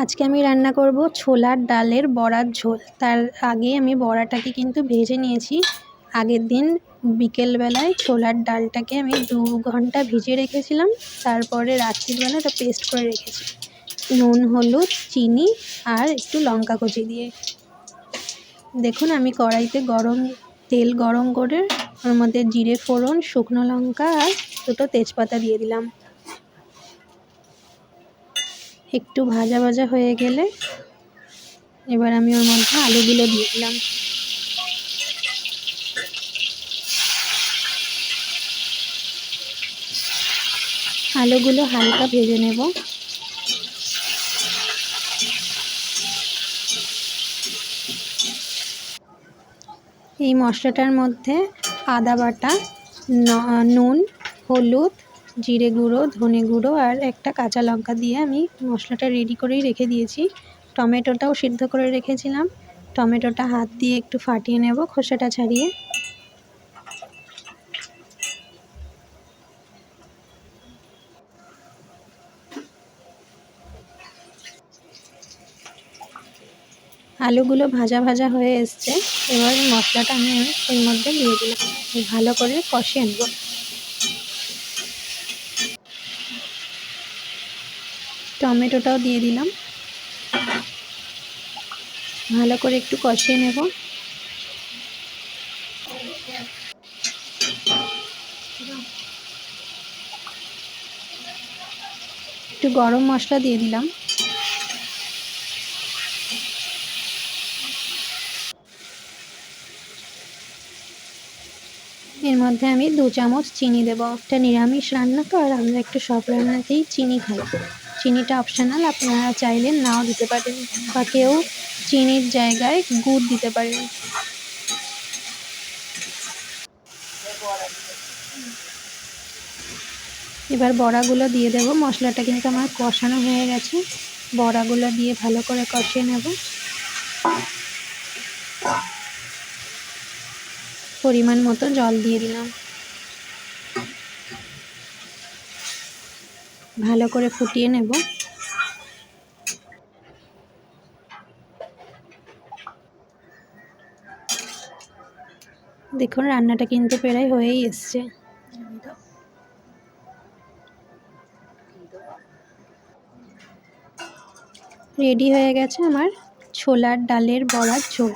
আজকে আমি রান্না করব ছোলার ডালের বড়ার ঝোল। তার আগে আমি বড়াটাকে কিন্তু ভেজে নিয়েছি। আগের দিন বিকেলবেলায় ছোলার ডালটাকে আমি 2 ঘন্টা ভিজিয়ে রেখেছিলাম। তারপরে রাত্রিবেলা ওটা পেস্ট করে রেখেছি নুন, হলুদ, চিনি আর একটু লঙ্কা কুচি দিয়ে। দেখুন আমি কড়াইতে তেল গরম করে ওর মধ্যে জিরে ফোড়ন, শুকনো লঙ্কা আর 2টো তেজপাতা দিয়ে দিলাম। একটু ভাজা ভাজা হয়ে গেলে এবার আমি ওর মধ্যে আলুগুলো দিয়ে দিলাম। আলুগুলো হালকা ভেজে নেব। এই মশলাটার মধ্যে আদা বাটা, নুন, হলুদ, জিরে গুঁড়ো, ধনে গুঁড়ো আর একটা কাঁচা লঙ্কা দিয়ে আমি মশলাটা রেডি করেই রেখে দিয়েছি। টমেটোটাও সিদ্ধ করে রেখেছিলাম। টমেটোটা হাত দিয়ে একটু ফাটিয়ে নেব খোসাটা ছাড়িয়ে। আলুগুলো ভাজা ভাজা হয়ে এসছে। এবার মশলাটা আমি এর মধ্যে দিয়ে দিলাম, ভালো করে কষিয়ে নেব। টমেটোটাও দিয়ে দিলাম, ভালো করে একটু কষিয়ে নেব। একটু গরম মশলা দিয়ে দিলাম। এর মধ্যে আমি 2 চামচ চিনি দেবো। একটা নিরামিষ রান্না তো, আর আমরা একটু সব রান্নাতেই চিনি খাই। চিনিটা অপশনাল, আপনারা চাইলে নাও দিতে পারেন বা কেউ চিনির জায়গায় গুড় দিতে পারেন। এবার বড়াগুলো দিয়ে দেবো। মশলাটা কিন্তু আমার কষানো হয়ে গেছে। বড়াগুলো দিয়ে ভালো করে কষিয়ে নেব। পরিমাণ মতো জল দিয়ে দিলাম, ভালো করে ফুটিয়ে নেব। দেখুন রান্নাটা কিন্তু প্রায় হয়েই এসছে। রেডি হয়ে গেছে আমার ছোলার ডালের বড়ার ঝোল।